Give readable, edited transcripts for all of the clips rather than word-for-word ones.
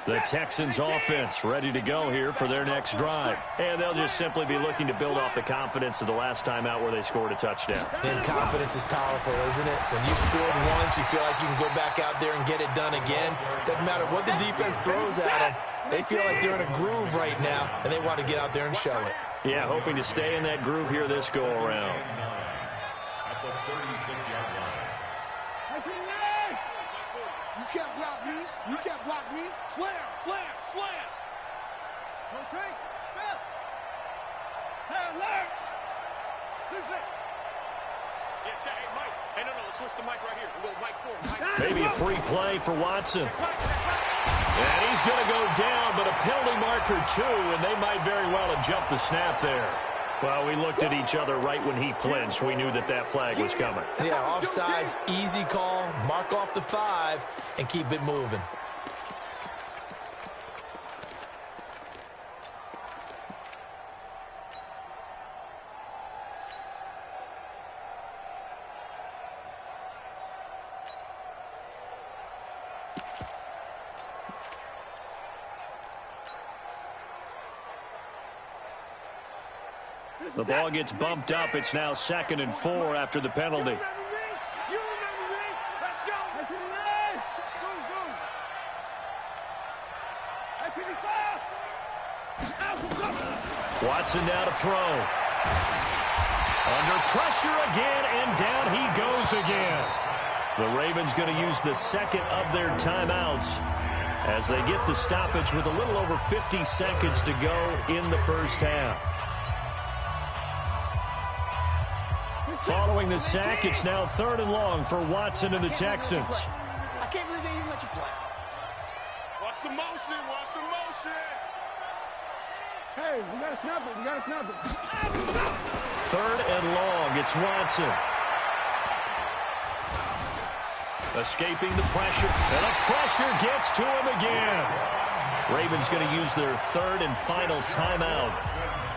The Texans offense ready to go here for their next drive. And they'll just simply be looking to build off the confidence of the last time out where they scored a touchdown. And confidence is powerful, isn't it? When you scored once, you feel like you can go back out there and get it done again. Doesn't matter what the defense throws at them. They feel like they're in a groove right now, and they want to get out there and show it. Yeah, hoping to stay in that groove here this go-around. At the 36-yard line. You can't block me. You can't block me. Slam, slam, slam. No take. Spell. Hey, alert. 6-6. Yeah, check. Hey, Mike. Hey, no, let's switch the mic right here. We'll go Mike forward. Maybe a free play for Watson. And he's going to go down, but a penalty marker too, and they might very well have jumped the snap there. Well, we looked at each other right when he flinched. We knew that that flag was coming. Yeah, offsides, easy call. Mark off the 5 and keep it moving. The ball gets bumped up. It's now 2nd and 4 after the penalty. You remember me. Let's go. Watson now to throw. Under pressure again, and down he goes again. The Ravens going to use the second of their timeouts as they get the stoppage with a little over 50 seconds to go in the first half. Following the sack, it's now 3rd and long for Watson and the Texans. I can't believe they even let you play. Watch the motion. Watch the motion. Hey, we got to snap it. We got to snap it. 3rd and long. It's Watson. Escaping the pressure. And the pressure gets to him again. Ravens going to use their 3rd and final timeout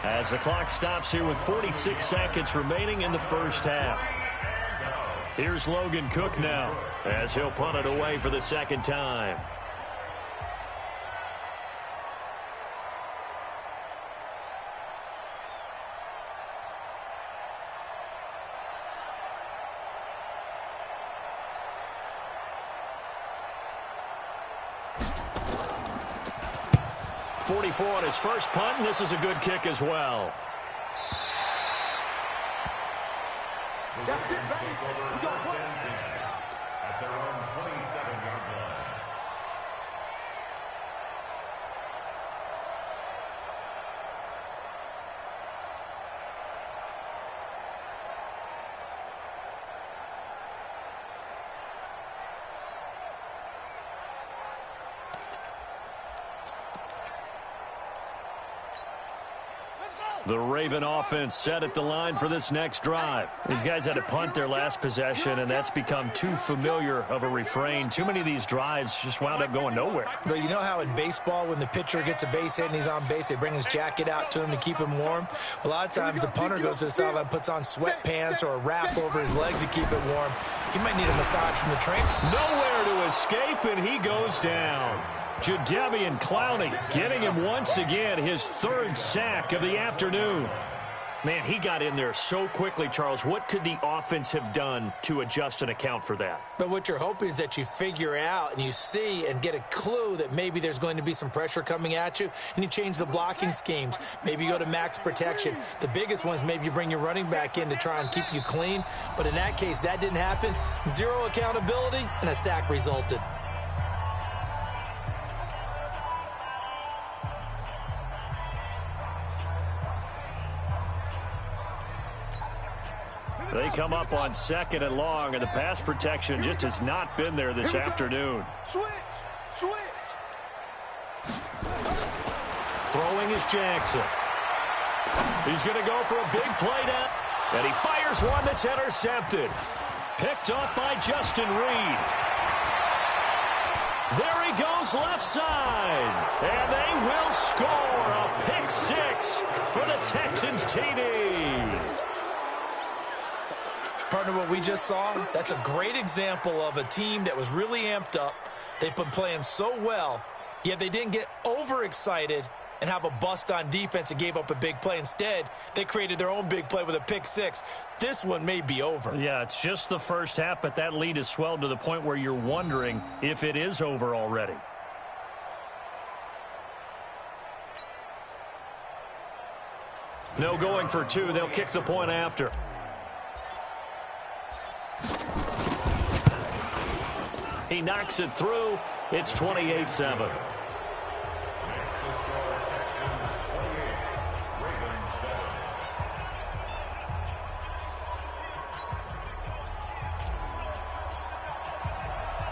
as the clock stops here with 46 seconds remaining in the first half. Here's Logan Cook now as he'll punt it away for the second time. On his first punt, and this is a good kick as well. That's it, baby. We got one. At their own 27-yard line. The Raven offense set at the line for this next drive. These guys had to punt their last possession, and that's become too familiar of a refrain. Too many of these drives just wound up going nowhere. But you know how in baseball, when the pitcher gets a base hit and he's on base, they bring his jacket out to him to keep him warm? A lot of times the punter goes to the sideline, puts on sweatpants or a wrap over his leg to keep it warm. He might need a massage from the trainer. Nowhere to escape, and he goes down. Jadeveon Clowney getting him once again his 3rd sack of the afternoon. Man, he got in there so quickly, Charles. What could the offense have done to adjust and account for that? But what you're hoping is that you figure out and you see and get a clue that maybe there's going to be some pressure coming at you, and you change the blocking schemes. Maybe you go to max protection. The biggest one is maybe you bring your running back in to try and keep you clean. But in that case, that didn't happen. 0 accountability, and a sack resulted. They come up on 2nd and long, and the pass protection just has not been there this afternoon. Switch. Throwing is Jackson. He's going to go for a big play down, and he fires one that's intercepted. Picked off by Justin Reed. There he goes left side, and they will score a pick 6 for the Texans TD. Partner, what we just saw, that's a great example of a team that was really amped up. They've been playing so well, Yeah, they didn't get overexcited and have a bust on defense and gave up a big play. Instead, they created their own big play with a pick six. This one may be over. Yeah, it's just the first half, but that lead has swelled to the point where you're wondering if it is over already. No going for two. They'll kick the point after. He knocks it through. It's 28-7.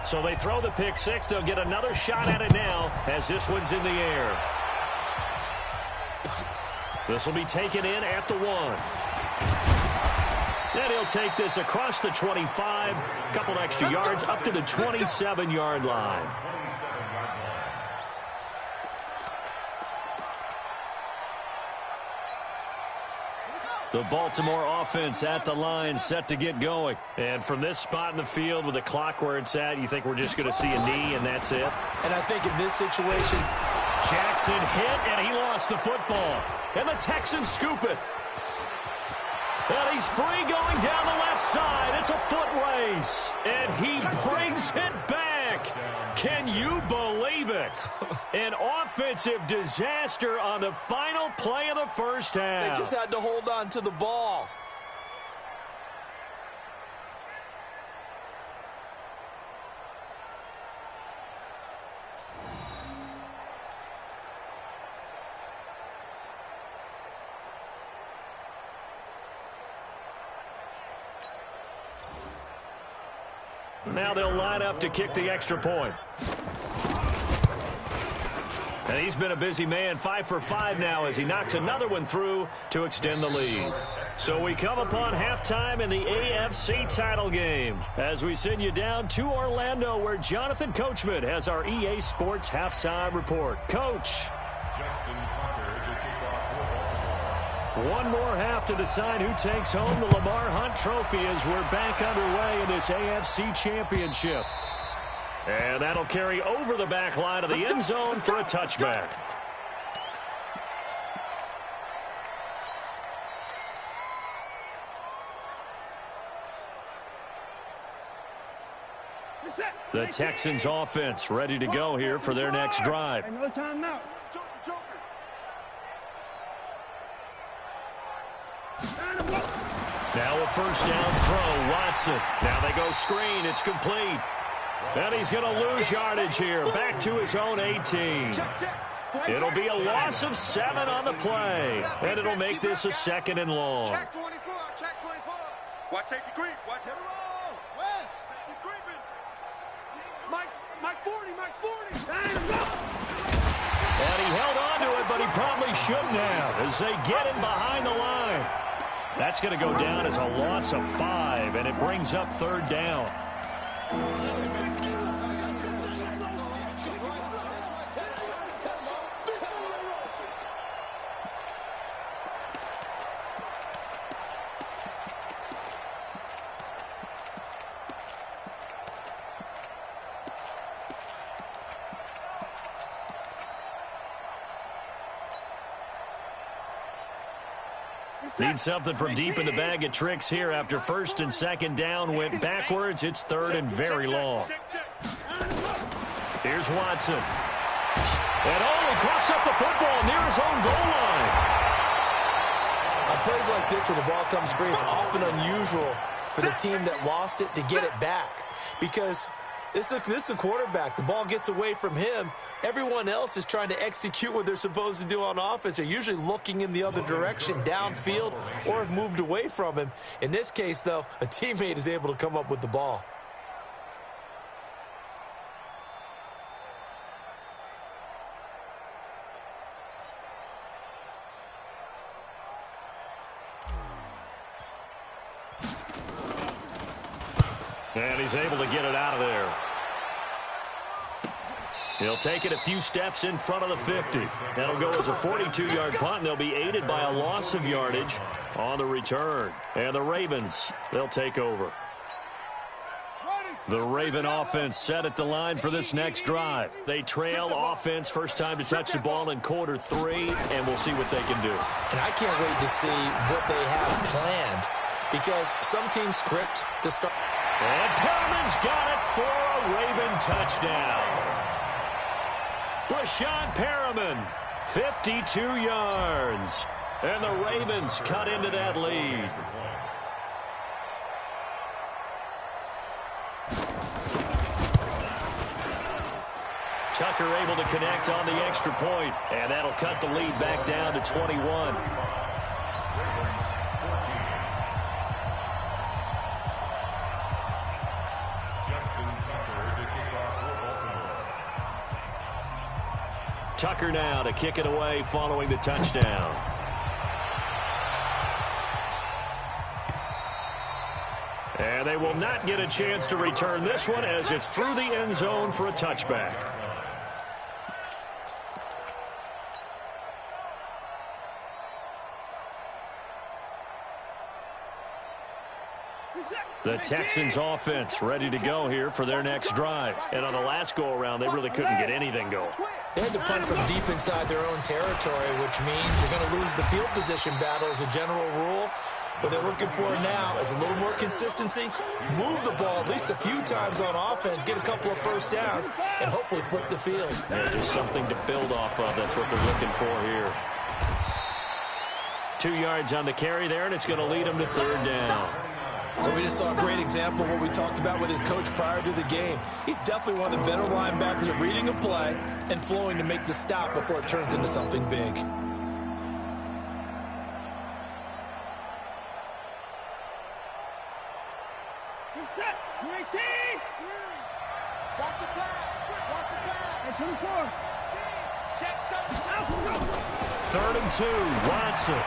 So they throw the pick six. They'll get another shot at it now as this one's in the air. This will be taken in at the 1. And he'll take this across the 25. A couple extra yards up to the 27-yard line. The Baltimore offense at the line, set to get going. And from this spot in the field with the clock where it's at, you think we're just going to see a knee and that's it? And I think in this situation, Jackson hit and he lost the football. And the Texans scoop it. And he's free going down the left side. It's a foot race. And he brings it back. Can you believe it? An offensive disaster on the final play of the first half. they just had to hold on to the ball. Now they'll line up to kick the extra point. And he's been a busy man, 5 for 5 now as he knocks another one through to extend the lead. So we come upon halftime in the AFC title game as we send you down to Orlando where Jonathan Coachman has our EA Sports halftime report. Coach. One more half to decide who takes home the Lamar Hunt Trophy as we're back underway in this AFC Championship. And that'll carry over the back line of the end zone for a touchback. The Texans offense ready to go here for their next drive. Another timeout. Now a first down throw, Watson. Now they go screen, it's complete. And he's going to lose yardage here, back to his own 18. It'll be a loss of 7 on the play, and it'll make this a 2nd and long. Check 24, check 24. Watch safety creep, watch him roll. West, he's creeping. Mike's 40, Mike's 40. And he held on to it, but he probably shouldn't have as they get him behind the line. That's going to go down as a loss of 5, and it brings up 3rd down. Need something from deep in the bag of tricks here after 1st and 2nd down went backwards. It's 3rd and very long. Here's Watson. And he coughs up the football near his own goal line. On plays like this where the ball comes free, it's often unusual for the team that lost it to get it back. Because this is the quarterback. The ball gets away from him. Everyone else is trying to execute what they're supposed to do on offense. They're usually looking in the other direction, downfield, or have moved away from him. In this case, though, a teammate is able to come up with the ball. And he's able to get it out of there. He'll take it a few steps in front of the 50. That'll go as a 42-yard punt, and they'll be aided by a loss of yardage on the return. And the Ravens, they'll take over. The Raven offense set at the line for this next drive. They trail offense, first time to touch the ball in quarter 3, and we'll see what they can do. And I can't wait to see what they have planned, because some teams script to start. And Perriman's got it for a Raven touchdown. Breshad Perriman, 52 yards. And the Ravens cut into that lead. Tucker able to connect on the extra point, and that'll cut the lead back down to 21. Tucker now to kick it away following the touchdown. And they will not get a chance to return this one as it's through the end zone for a touchback. The Texans offense ready to go here for their next drive. And on the last go-around, they really couldn't get anything going. They had to punt from deep inside their own territory, which means you're going to lose the field position battle as a general rule. What they're looking for now is a little more consistency, move the ball at least a few times on offense, get a couple of first downs, and hopefully flip the field. Yeah, just something to build off of. That's what they're looking for here. 2 yards on the carry there, and it's going to lead them to third down. Well, we just saw a great example of what we talked about with his coach prior to the game. He's definitely one of the better linebackers at reading a play and flowing to make the stop before it turns into something big. Watch the pass. Watch the pass. And 24. Third and 2, Watson.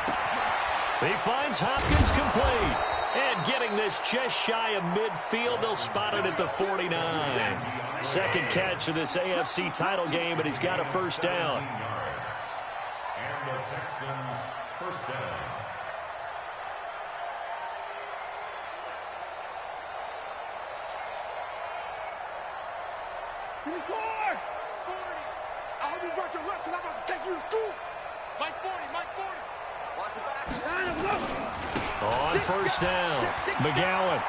He finds Hopkins complete. And getting this just shy of midfield, they'll spot it at the 49. Second catch of this AFC title game, but he's got a first down. And the Texans first down. I hope you brought your lunch because I'm about to take you to school. Mike 40, Mike 40. Watch the back. On first down, McGowan.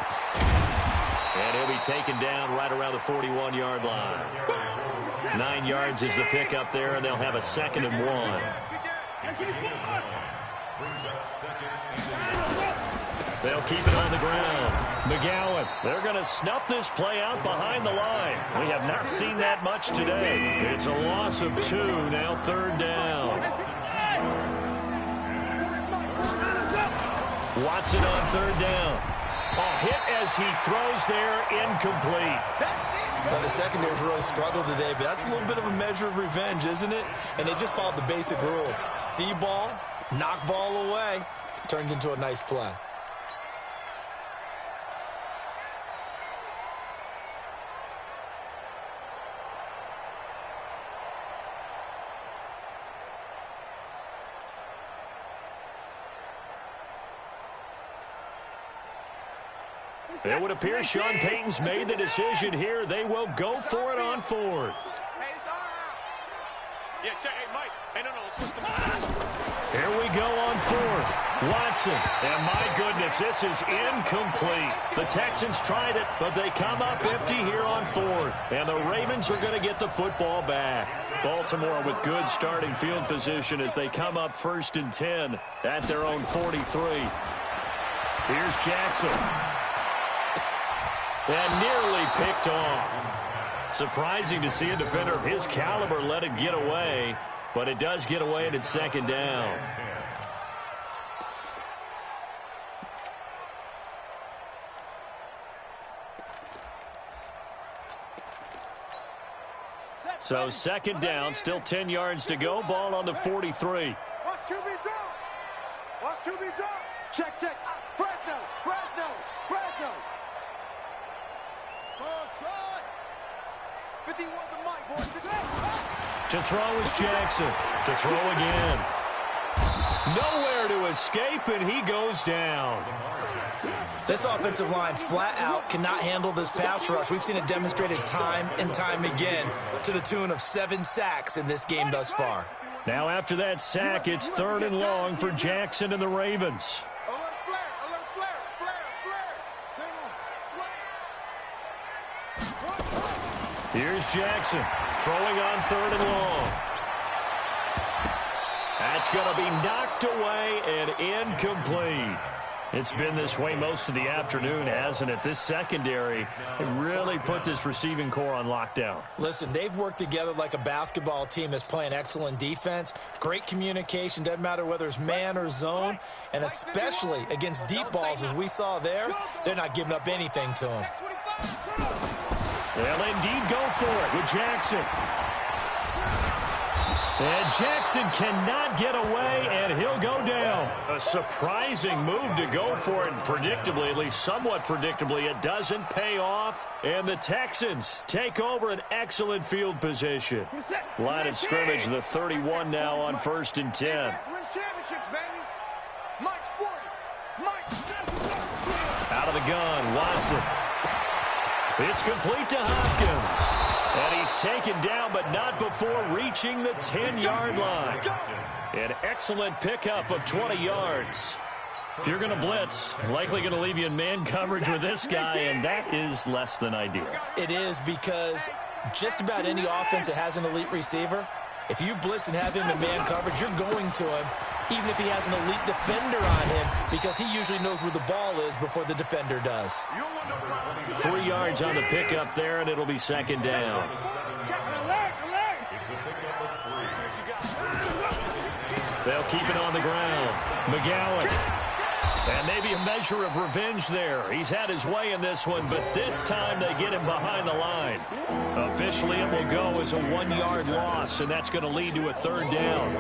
And he'll be taken down right around the 41-yard line. 9 yards is the pickup there, and they'll have a second and 1. Brings up second. They'll keep it on the ground. McGowan, they're going to snuff this play out behind the line. We have not seen that much today. It's a loss of 2, now third down. Watson on third down. A hit as he throws there, incomplete. Well, the secondary's really struggled today, but that's a little bit of a measure of revenge, isn't it? And they just followed the basic rules. See ball, knock ball away, turned into a nice play. It would appear Sean Payton's made the decision here. They will go for it on fourth. Yeah, check. Hey, Mike. Hey, no, let's switch the Here we go on fourth. Watson. And my goodness, this is incomplete. The Texans tried it, but they come up empty here on fourth. And the Ravens are going to get the football back. Baltimore with good starting field position as they come up first and 10 at their own 43. Here's Jackson. And nearly picked off. Surprising to see a defender of his caliber let it get away, but it does get away and it's second down. So second down, still 10 yards to go, ball on the 43. Watch QB drop. Watch QB drop. Check. Fresno. Try. 51 to Mike, boys. To throw is Jackson. To throw again. Nowhere to escape, and he goes down. This offensive line flat out cannot handle this pass rush. We've seen it demonstrated time and time again to the tune of 7 sacks in this game thus far. Now after that sack, it's 3rd and long for Jackson and the Ravens. Alert flare. Here's Jackson throwing on 3rd and long. That's going to be knocked away and incomplete. It's been this way most of the afternoon, hasn't it? This secondary really put this receiving core on lockdown. Listen, they've worked together like a basketball team that's playing excellent defense. Great communication, doesn't matter whether it's man or zone. And especially against deep balls, as we saw there, they're not giving up anything to them. They'll indeed go for it with Jackson. And Jackson cannot get away, and he'll go down. A surprising move to go for it, and predictably, at least somewhat predictably, it doesn't pay off. And the Texans take over an excellent field position. Line of scrimmage, the 31 now on 1st and 10. Out of the gun, Watson. It's complete to Hopkins. And he's taken down, but not before reaching the 10-yard line. An excellent pickup of 20 yards. If you're going to blitz, likely going to leave you in man coverage with this guy, and that is less than ideal. It is, because just about any offense that has an elite receiver, if you blitz and have him in man coverage, you're going to him, even if he has an elite defender on him, because he usually knows where the ball is before the defender does. 3 yards on the pickup there, and it'll be 2nd down. They'll keep it on the ground. McGowan. And maybe a measure of revenge there. He's had his way in this one, but this time they get him behind the line. Officially, it will go as a 1-yard loss, and that's going to lead to a 3rd down.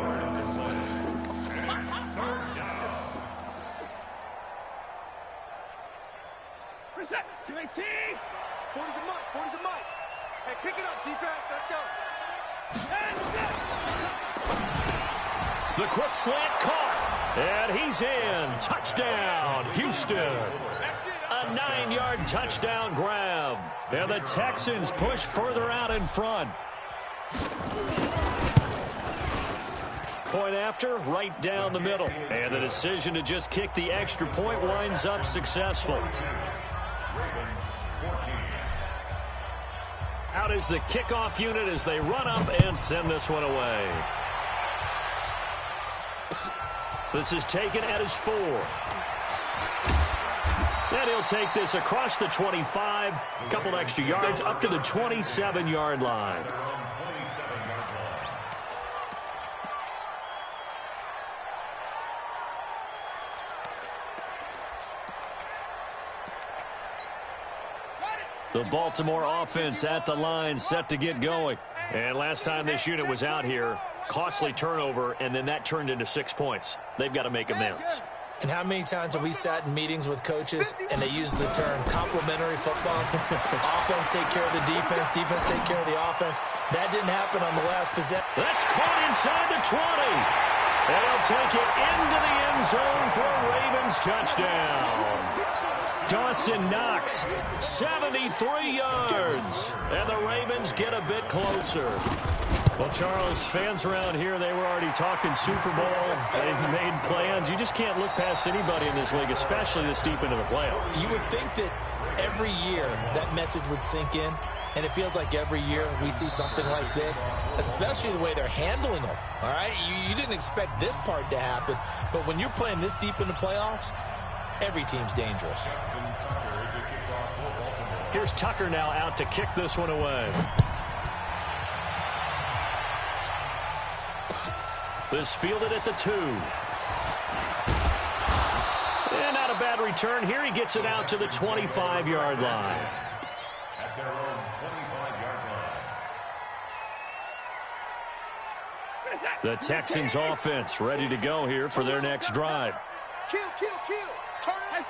Reset. 218. 40's a mic. 40's a mic. Hey, pick it up, defense. Let's go. And the quick slant caught, and he's in. Touchdown, Houston. A 9-yard touchdown grab. And the Texans push further out in front. Point after, right down the middle. And the decision to just kick the extra point winds up successful. Out is the kickoff unit as they run up and send this one away. This is taken at his 4. Then he'll take this across the 25, a couple extra yards up to the 27-yard line. The Baltimore offense at the line, set to get going. And last time this unit was out here, costly turnover, and then that turned into 6 points. They've got to make amends. And how many times have we sat in meetings with coaches and they use the term complementary football? Offense take care of the defense, defense take care of the offense. That didn't happen on the last possession. That's caught inside the 20. And they'll take it into the end zone for a Ravens touchdown. Dawson Knox, 73 yards. And the Ravens get a bit closer. Well, Charles, fans around here, they were already talking Super Bowl. They've made plans. You just can't look past anybody in this league, especially this deep into the playoffs. You would think that every year that message would sink in, and it feels like every year we see something like this, especially the way they're handling them, all right? You didn't expect this part to happen, but when you're playing this deep in the playoffs, every team's dangerous. Here's Tucker now out to kick this one away. This fielded at the 2. And not a bad return. Here he gets it out to the 25-yard line. At their own 25-yard line. The Texans offense ready to go here for their next drive. Kill. Turn it. Kill, turn it.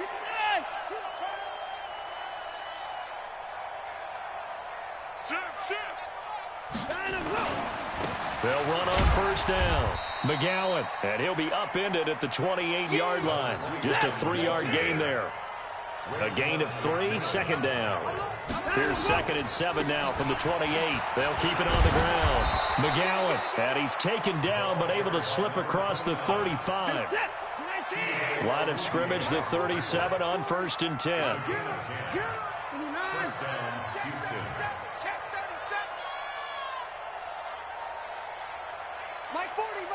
Shift. And a look. They'll run on first down. McGowan, and he'll be upended at the 28-yard line. Just a 3-yard gain there. A gain of 3, second down. Here's 2nd and 7 now from the 28. They'll keep it on the ground. McGowan, and he's taken down but able to slip across the 35. Line of scrimmage, the 37 on 1st and 10. First down, Houston. Mike 40,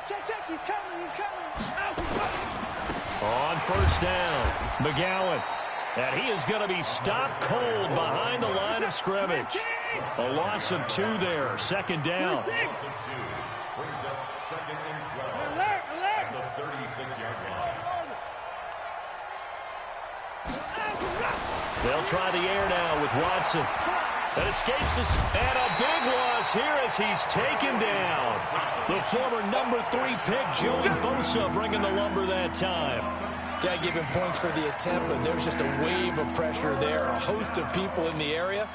check, he's coming. On first down, McGowan. And he is going to be stopped cold behind the line of scrimmage. A loss of 2 there, 2nd down. Loss of 2 brings up 2nd and 12 at the 36-yard line. They'll try the air now with Watson. That escapes us, and a big loss here as he's taken down. The former number 3 pick, Joey Bosa, bringing the lumber that time. Got to give him points for the attempt, but there's just a wave of pressure there. A host of people in the area.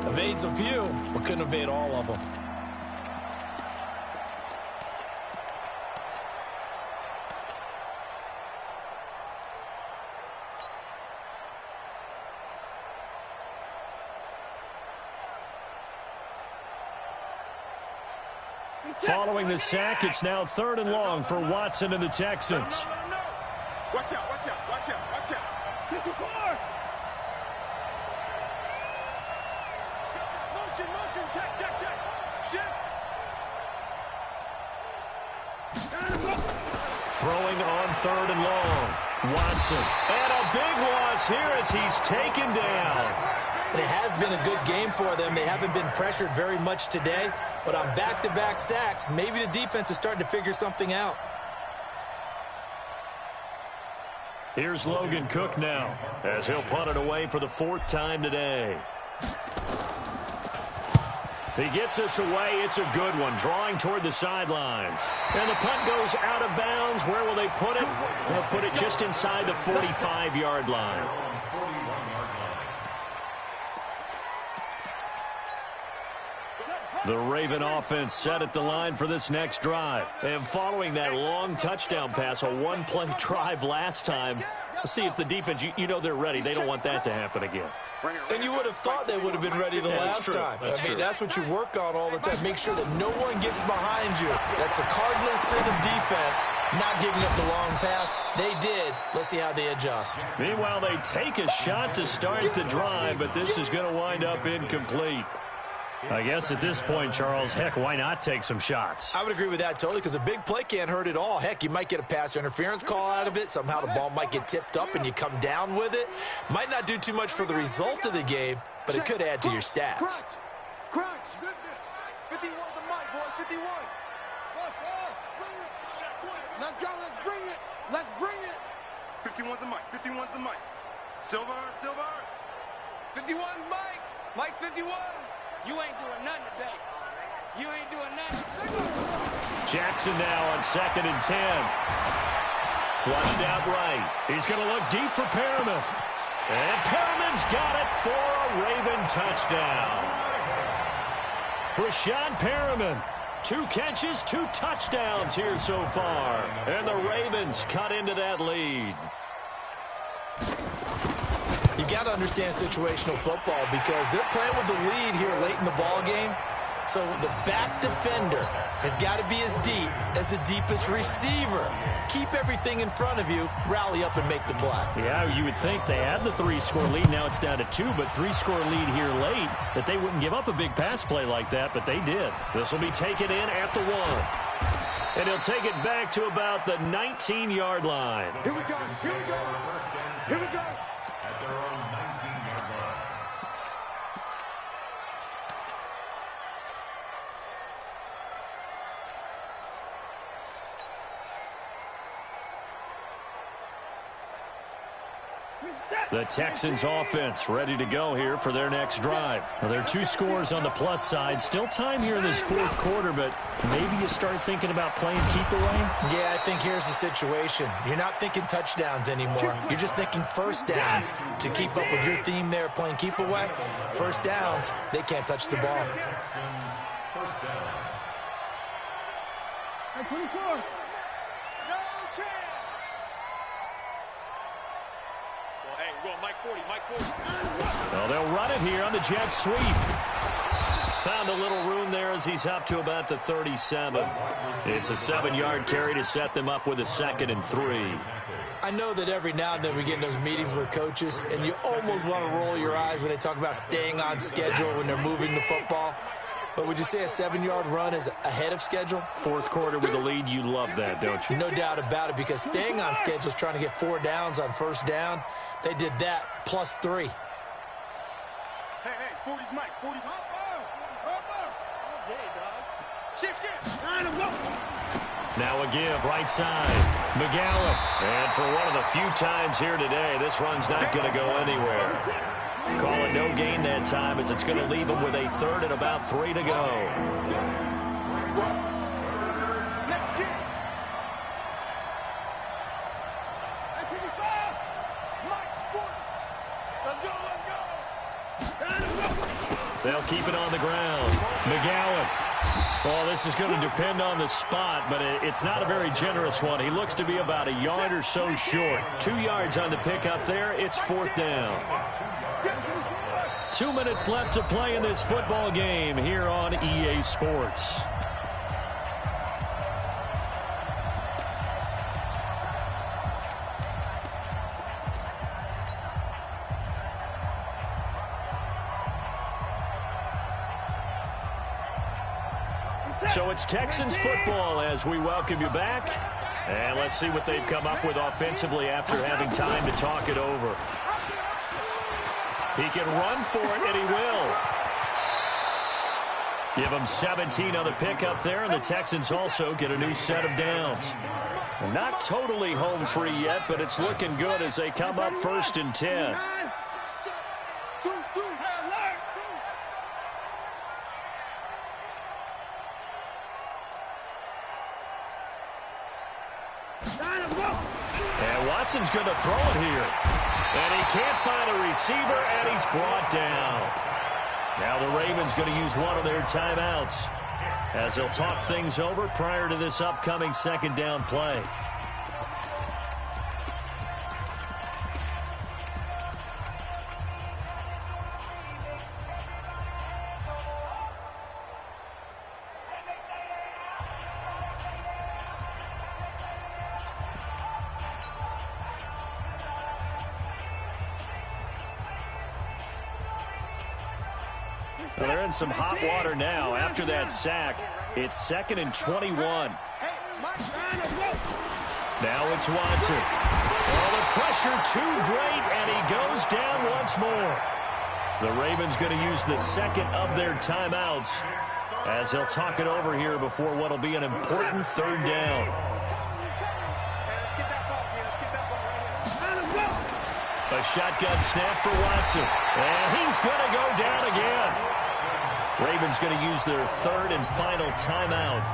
Evades a few, but couldn't evade all of them. Following the sack, it's now 3rd and long for Watson and the Texans. Watch out. 54. Motion, check. Shift. Throwing on 3rd and long. Watson. And a big loss here as he's taken down. And it has been a good game for them. They haven't been pressured very much today, but on back-to-back sacks, maybe the defense is starting to figure something out. Here's Logan Cook now as he'll punt it away for the 4th time today. He gets us away. It's a good one, drawing toward the sidelines. And the punt goes out of bounds. Where will they put it? They'll put it just inside the 45-yard line. The Raven offense set at the line for this next drive. And following that long touchdown pass, a 1-play drive last time, let's see if the defense, you know they're ready. They don't want that to happen again. And you would have thought they would have been ready the last time. That's what you work on all the time. Make sure that no one gets behind you. That's the cardinal sin of defense, not giving up the long pass. They did. Let's see how they adjust. Meanwhile, they take a shot to start the drive, but this is going to wind up incomplete. I guess at this point, Charles, heck, why not take some shots? I would agree with that totally because a big play can't hurt at all. Heck, you might get a pass interference call out of it. Somehow the ball might get tipped up and you come down with it. Might not do too much for the result of the game, but it could add to your stats. Crunch. 51 the mic, boys. 51. Let's go. Let's bring it. 51's the mic. 51's the mic. Silver. 51's Mike. Mike 51. You ain't doing nothing today. You ain't doing nothing. Jackson now on 2nd and 10. Flushed out right. He's going to look deep for Perriman. And Perriman's got it for a Raven touchdown. Rashad Perriman, 2 catches, 2 touchdowns here so far. And the Ravens cut into that lead. You got to understand situational football because they're playing with the lead here late in the ball game. So the back defender has got to be as deep as the deepest receiver. Keep everything in front of you, rally up and make the play. Yeah, you would think they had the 3-score lead. Now it's down to 2, but 3-score lead here late, that they wouldn't give up a big pass play like that, but they did. This will be taken in at the 1. And he'll take it back to about the 19-yard line. Here we go. At their own 19-yard line. The Texans offense ready to go here for their next drive. Now, there are 2 scores on the plus side. Still time here in this 4th quarter, but maybe you start thinking about playing keep away? Yeah, I think here's the situation. You're not thinking touchdowns anymore. You're just thinking first downs. To keep up with your theme there, playing keep away, first downs, they can't touch the ball. Texans, first down. Hey, 24. No chance. Well, hey, we're going Mike 40, Mike 40. Well, they'll run it here on the jet sweep. Found a little room there as he's up to about the 37. It's a 7-yard carry to set them up with a 2nd and 3. I know that every now and then we get in those meetings with coaches, and you almost want to roll your eyes when they talk about staying on schedule when they're moving the football. But would you say a 7-yard run is ahead of schedule? Fourth quarter with the lead, you love that, don't you? No doubt about it, because staying on schedule is trying to get 4 downs on first down. They did that plus 3. Hey, 40's Mike. 40's Mike. Shift. Now a give, right side. McGowan. And for one of the few times here today, this run's not going to go anywhere. Call it no gain that time as it's going to leave him with a 3rd and about 3 to go. Let's kick. Mike's 40. Let's go. They'll keep it on the ground. McGowan. Well, this is going to depend on the spot, but it's not a very generous one. He looks to be about a yard or so short. 2 yards on the pickup there. It's 4th down. 2 minutes left to play in this football game here on EA Sports. So it's Texans football as we welcome you back. And let's see what they've come up with offensively after having time to talk it over. He can run for it, and he will. Give him 17 on the pickup there, and the Texans also get a new set of downs. Not totally home free yet, but it's looking good as they come up 1st and 10. And Watson's going to throw it here. And he can't find a receiver, and he's brought down. Now the Ravens going to use one of their timeouts as they'll talk things over prior to this upcoming 2nd down play. Well, they're in some hot water now after that sack. It's 2nd and 21. Now it's Watson. Oh, the pressure too great, and he goes down once more. The Ravens going to use the 2nd of their timeouts as they'll talk it over here before what will be an important 3rd down. A shotgun snap for Watson. And he's going to go down again. Ravens going to use their 3rd and final timeout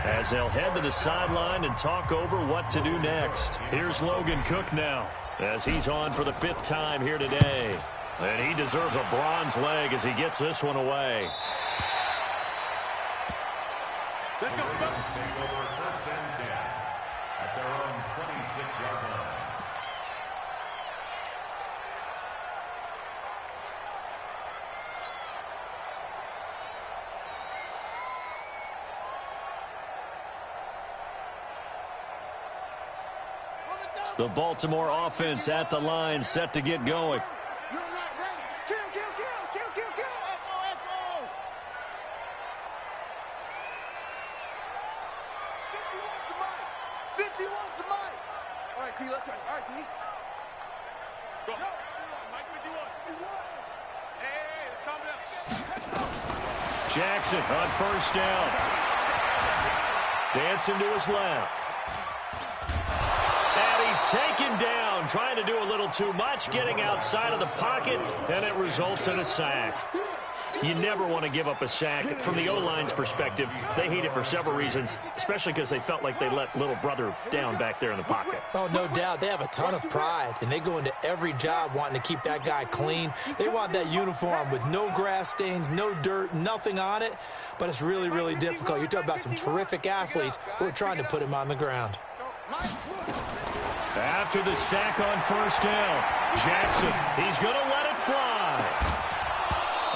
as they'll head to the sideline and talk over what to do next. Here's Logan Cook now as he's on for the 5th time here today. And he deserves a bronze leg as he gets this one away. Let's go. Take over 1st and 10 at their own 26-yard line. The Baltimore offense at the line, set to get going. You're not ready. Kill. Echo. 51's the mic. All right, T, let's try. All right, T. Go. Mike 51. Hey, let's calm down. Jackson on 1st down. Dancing to his left. Taken down, trying to do a little too much, getting outside of the pocket, and it results in a sack. You never want to give up a sack. From the O-line's perspective, they hate it for several reasons, especially because they felt like they let little brother down back there in the pocket. Oh, no doubt. They have a ton of pride, and they go into every job wanting to keep that guy clean. They want that uniform with no grass stains, no dirt, nothing on it, but it's really, really difficult. You're talking about some terrific athletes who are trying to put him on the ground. After the sack on first down, Jackson, he's going to let it fly.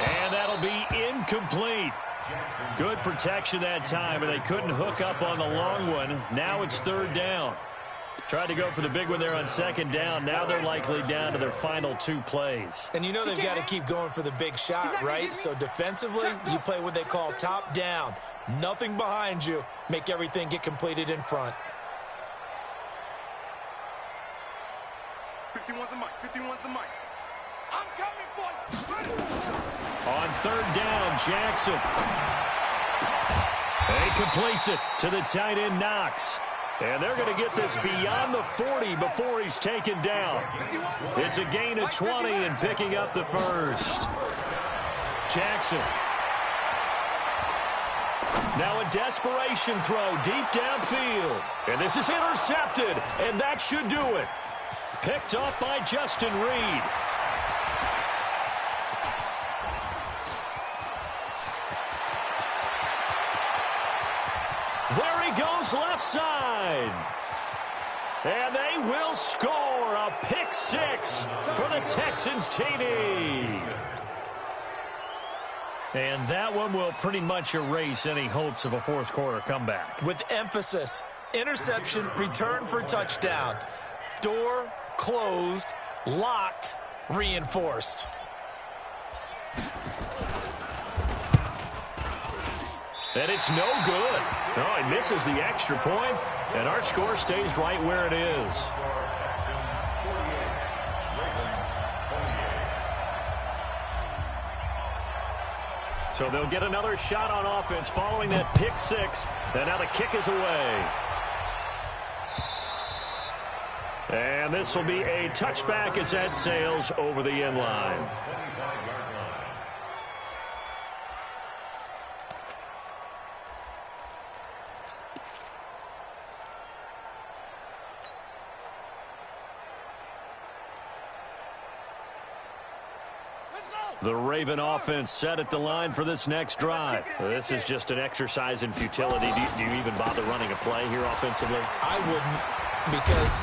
And that'll be incomplete. Good protection that time, and they couldn't hook up on the long one. Now it's third down. Tried to go for the big one there on second down. Now they're likely down to their final 2 plays. And you know they've got to keep going for the big shot, right? So defensively, you play what they call top down. Nothing behind you. Make everything get completed in front. 51's the mic. 51's the mic. I'm coming for you. On third down, Jackson. He completes it to the tight end, Knox. And they're going to get this beyond the 40 before he's taken down. It's a gain of 20 and picking up the first. Jackson. Now a desperation throw deep downfield. And this is intercepted, and that should do it. Picked off by Justin Reed. There he goes left side. And they will score a pick 6 for the Texans TD. And that one will pretty much erase any hopes of a fourth quarter comeback. With emphasis, interception, return for touchdown. Door closed, locked, reinforced. And it's no good. Oh, he misses the extra point, and our score stays right where it is. So they'll get another shot on offense following that pick 6, and now the kick is away. And this will be a touchback as that sails over the end line. The Raven offense set at the line for this next drive. This is just an exercise in futility. Do you even bother running a play here offensively? I wouldn't, because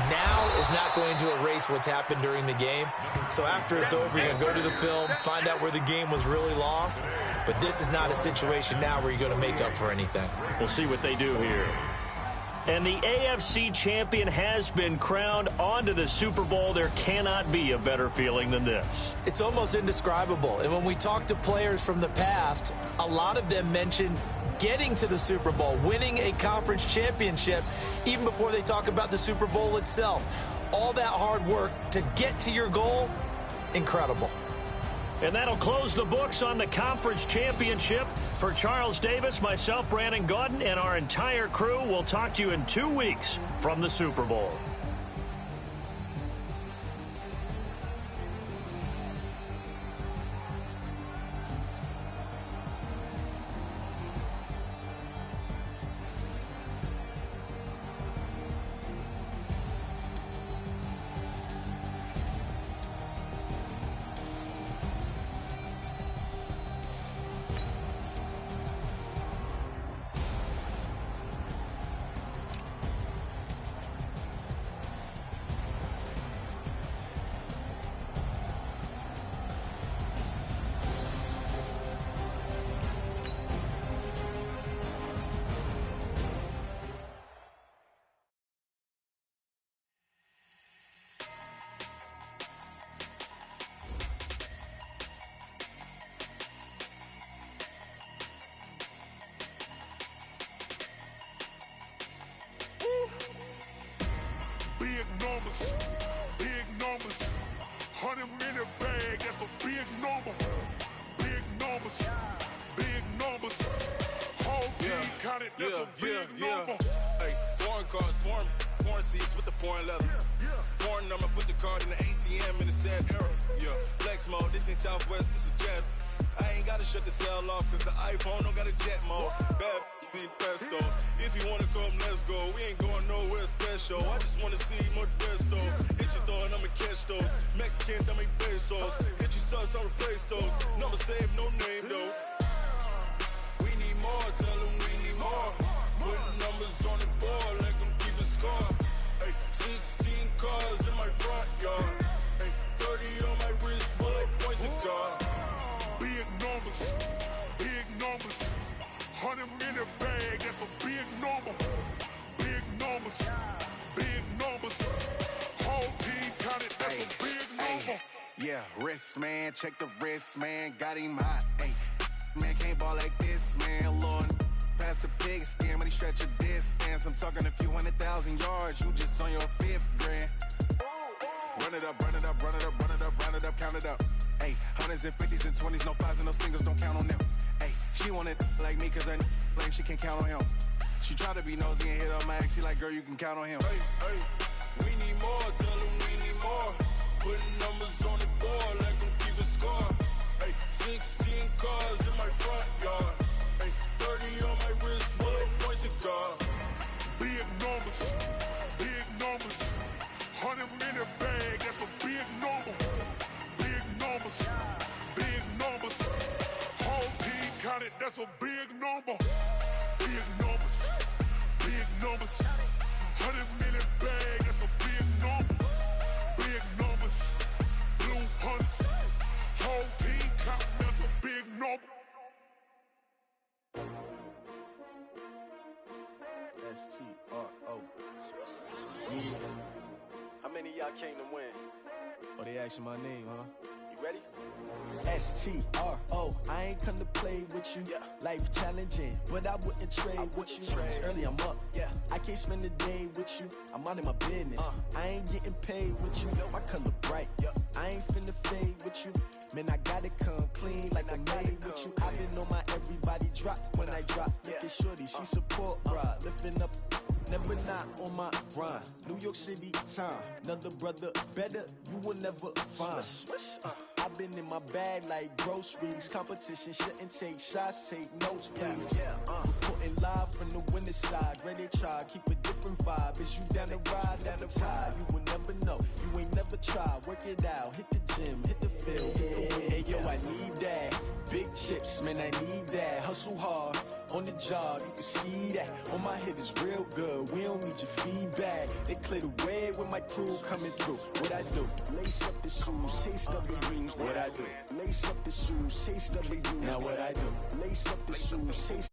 now is not going to erase what's happened during the game. So after it's over, you're going to go to the film, find out where the game was really lost. But this is not a situation now where you're going to make up for anything. We'll see what they do here. And the AFC champion has been crowned onto the Super Bowl. There cannot be a better feeling than this. It's almost indescribable. And when we talk to players from the past, a lot of them mention getting to the Super Bowl, winning a conference championship, even before they talk about the Super Bowl itself. All that hard work to get to your goal, incredible. And that'll close the books on the conference championship. For Charles Davis, myself, Brandon Gaudin, and our entire crew, we'll talk to you in 2 weeks from the Super Bowl. Big numbers, 100 minute bag, that's a big number. Big numbers, whole team counted, that's a big number. Hey, foreign cars, foreign seats with the foreign leather. Foreign number, put the card in the ATM in the sad era. Yeah, flex mode, this ain't Southwest, this is Jet. I ain't gotta shut the cell off, cause the iPhone don't got a jet mode. Bad be pesto. If you wanna come, let's go. We ain't going nowhere special. I just wanna see more Desto. Hit your throw and I'ma catch those. Mexican, dame pesos. Hit your sus, I'll replace those. Number save, no name though. We need more, tell them we need more. Putting numbers on the board, let them keep a score. Ay, 16 cars in my front yard. Ay, 30 on my wrist, bullet point to God. Big numbers, big numbers. 100 in the bag, that's a big number. Big numbers, big numbers. Whole team counted, that's a big number. Yeah, wrist man, check the wrist man, got him hot. Ay, man can't ball like this, man. Lord, past the pig skin, but he stretch a distance. I'm talking a few 100,000 yards, you just on your 5th grand. Run it up, run it up, run it up, run it up, run it up, count it up. Ay, 100s and 50s and 20s, no 5s and no singles, don't count on them. Ay, she want it like me, cause her like she can count on him. She try to be nosy and hit up my ex, she like, girl, you can count on him. Hey, hey, we need more, tell them we need more. Putting numbers on the board, let them keep a score. Hey, 16 cars in my front yard. Hey, 30 on my wrist, bullet point to God. Big numbers, big numbers. 100 in the bag, that's a big number. Big numbers, big numbers. Whole team counted, that's a big number. Big numbers, big numbers. 100 in the bag, that's a big number. Big numbers, blue hunts. Whole team counting, that's a big number. STRO. How many of y'all came to win? Oh, they asking my name, huh? You ready? STRO. I ain't come to play with you. Yeah. Life challenging, but I wouldn't trade with you. It's early, I'm up. Yeah. I can't spend the day with you. I'm out in my business. I ain't getting paid with you. My color bright. Yeah. I ain't finna fade with you. Man, I gotta come clean like I made with you. I've been on my everybody drop when I drop. Look at shorty, she support, bruh. Lifting up. Never not on my grind. New York City time. Another brother better, you will never find. I've been in my bag like groceries. Competition shouldn't take shots, take notes, please. Reporting live from the winter side. Ready to try, keep a different vibe. Is you down the ride, never tired. You will never know, you ain't never tried. Work it out, hit the gym, hit the field, hit the wind. Hey yo, I need that. Big chips, man, I need that. Hustle hard, on the job, you can see that. On my hit is real good, we don't need your feedback. They clear the way with my crew coming through. What I do? Lace up the shoes, chase double rings. What I do? Lace up the shoes, chase double rings. Now what I do? Lace up the shoes, chase